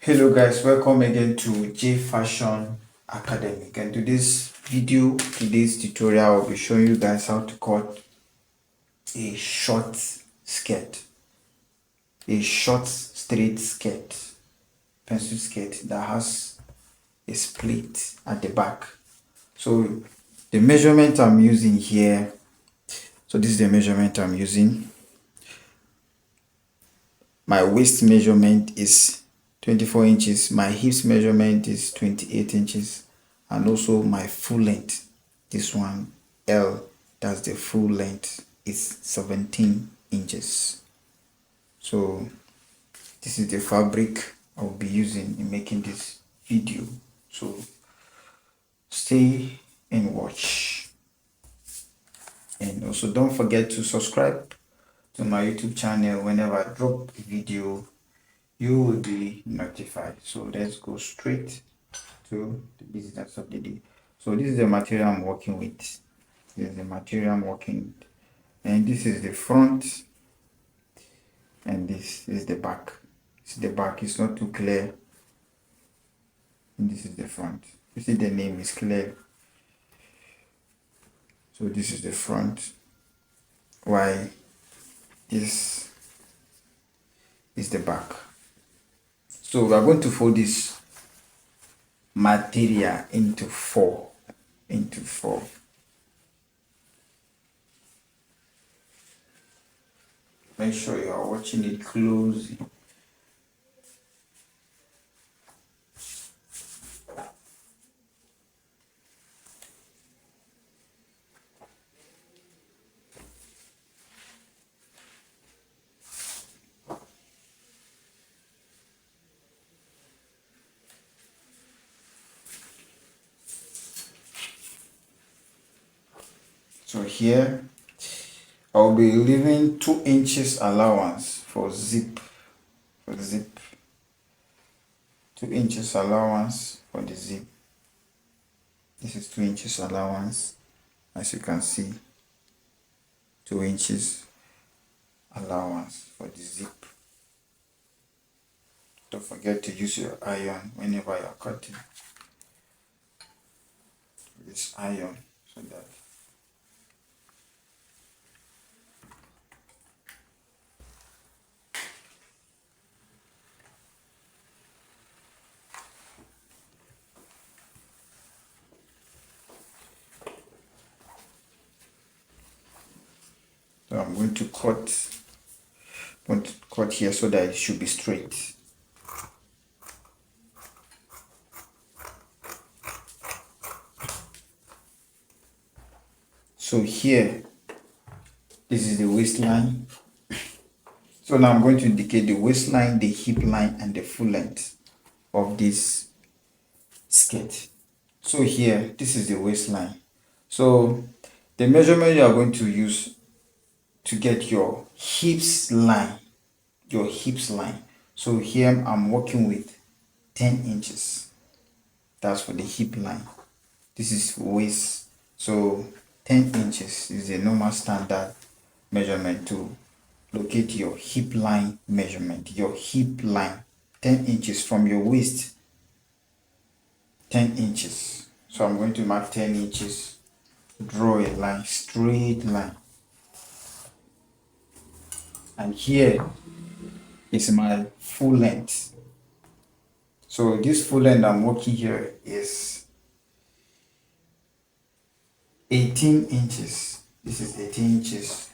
Hello guys, welcome again to J Fashion Academy. And today's tutorial, I'll be showing you guys how to cut a short skirt, a short straight skirt, pencil skirt that has a split at the back. So the measurement I'm using here, this is the measurement I'm using. My waist measurement is 24 inches, my hips measurement is 28 inches, and also my full length, this one L, that's the full length, is 17 inches. So this is the fabric I will be using in making this video, so stay and watch. And also don't forget to subscribe to my YouTube channel. Whenever I drop a video, you will be notified. So let's go straight to the business of the day. So this is the material I'm working with. This is the material I'm working with. And this is the front. And this is the back. This is the back. It's not too clear. And this is the front. You see the name is clear. So this is the front. Why this is the back. So we are going to fold this material into four. Make sure you are watching it closely. So here I'll be leaving 2 inches allowance for zip. 2 inches allowance for the zip. This is 2 inches allowance, as you can see. 2 inches allowance for the zip. Don't forget to use your iron whenever you are cutting. This iron so that I'm going to cut here so that it should be straight. So here, this is the waistline. So now I'm going to indicate the waistline, the hip line, and the full length of this skirt. So here, this is the waistline. So the measurement you are going to use to get your hips line. So here I'm working with 10 inches. That's for the hip line. This is waist. So 10 inches is a normal standard measurement to locate your hip line measurement. Your hip line, 10 inches from your waist. 10 inches. So I'm going to mark 10 inches. Draw a line, straight line. And here is my full length. So this full length I'm working here is 18 inches. This is 18 inches.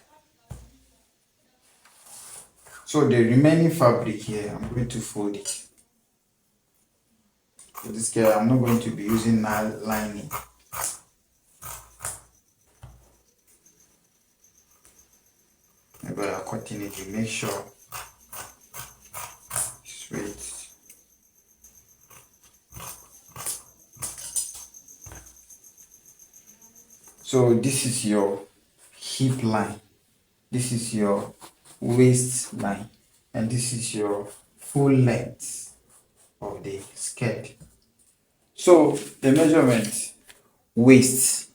So the remaining fabric here, I'm going to fold it. For this girl, I'm not going to be using lining. When you are cutting it, you make sure straight. So this is your hip line, this is your waist line, and this is your full length of the skirt. So the measurement, waist,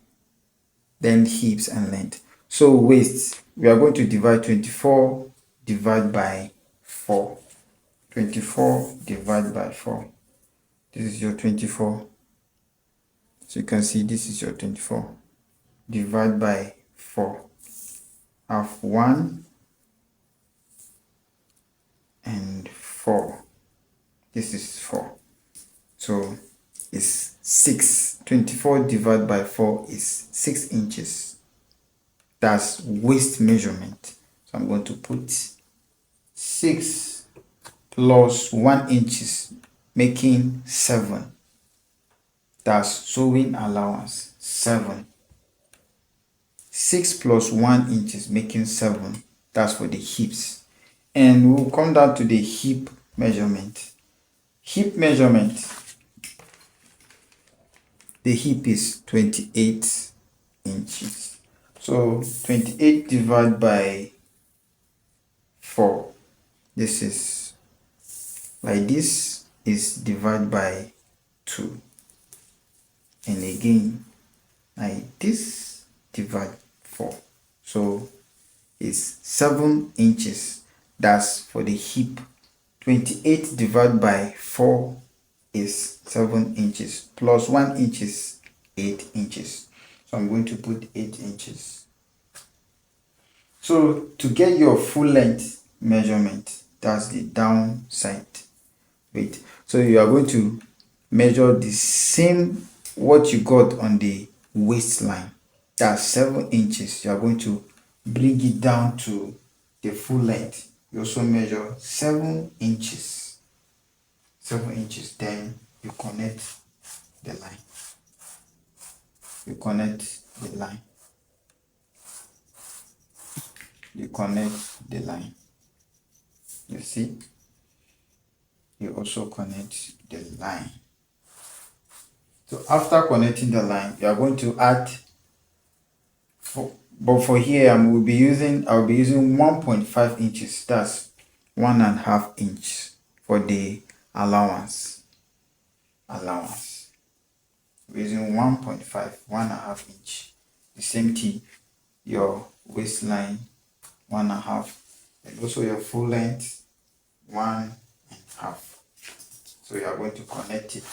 then hips and length. So waist, we are going to divide 24 by 4. 24 divided by 4. This is your 24. So you can see this is your 24. Divide by 4. Have 1 and 4. This is 4. So it's 6. 24 divided by 4 is 6 inches. That's waist measurement. So I'm going to put 6 plus 1 inches, making 7. That's sewing allowance, 7. 6 plus 1 inches, making 7. That's for the hips. And we'll come down to the hip measurement. Hip measurement. The hip is 28 inches. So 28 divided by 4. This is like this is divided by 2. And again, like this divide 4. So it's 7 inches. That's for the hip. 28 divided by 4 is 7 inches. Plus 1 inch is 8 inches. So I'm going to put 8 inches. So to get your full length measurement, that's the downside. Wait. So you are going to measure the same what you got on the waistline. That's 7 inches. You are going to bring it down to the full length. You also measure 7 inches. 7 inches. Then you connect the line. You connect the line. You connect the line. You see? You also connect the line. So after connecting the line, you are going to add, but for here I'll be using 1.5 inches. That's 1.5 inch for the allowance. We're using 1.5, 1.5 inch. The same thing, your waistline 1.5, and also your full length 1.5. So you are going to connect it.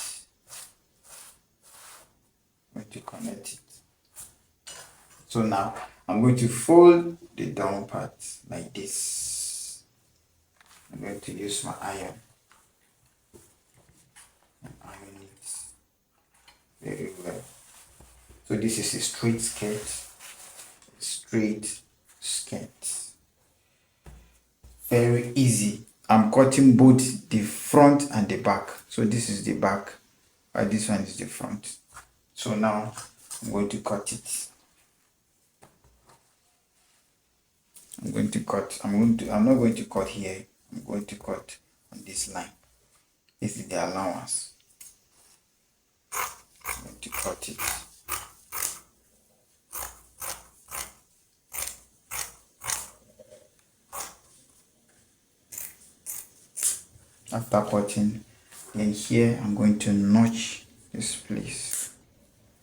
So now I'm going to fold the down part like this. I'm going to use my iron and iron it very well. So this is a straight skirt. Very easy. I'm cutting both the front and the back. So this is the back, and this one is the front. So now I'm going to cut it. I'm not going to cut here. I'm going to cut on this line. This is the allowance. I'm going to cut it. After cutting, then here I'm going to notch this place.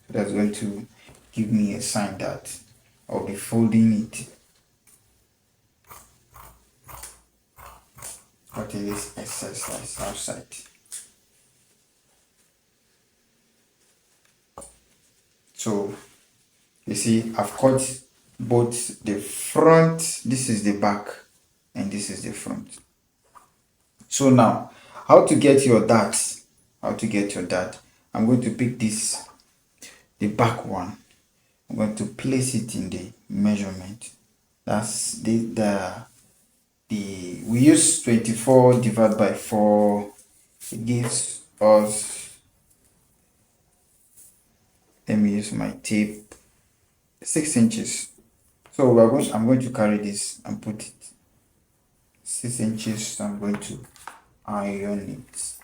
So that's going to give me a sign that I'll be folding it. Cutting this exercise outside. So you see, I've cut both the front, this is the back, and this is the front. So now, how to get your dart? I'm going to pick this, the back one. I'm going to place it in the measurement. That's we use 24 divided by 4. It gives us, let me use my tape, 6 inches. So I'm going to carry this and put it 6 inches. So I'm going to iron it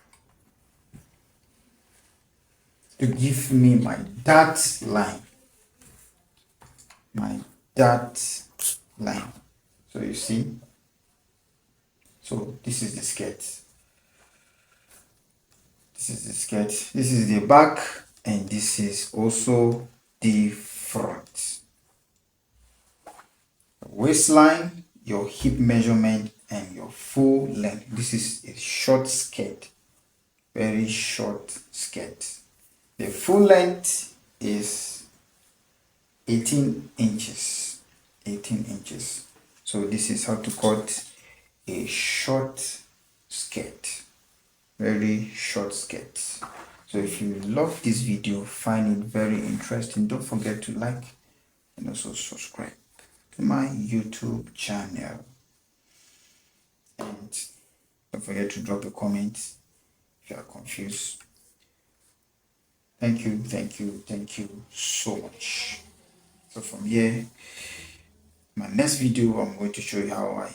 to give me my dart line. So you see, so this is the skirt. This is the back, and this is also the front. Waistline, your hip measurement, and your full length. This is a short skirt, very short skirt. The full length is 18 inches. 18 inches. So this is how to cut a short skirt, very short skirt. So if you love this video, find it very interesting, don't forget to like and also subscribe to my YouTube channel, and don't forget to drop a comment if you are confused. Thank you so much. So from here, my next video, I'm going to show you how I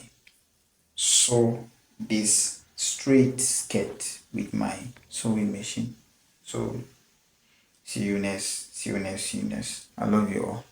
sew this straight skirt with my sewing machine. So see you next. I love you all.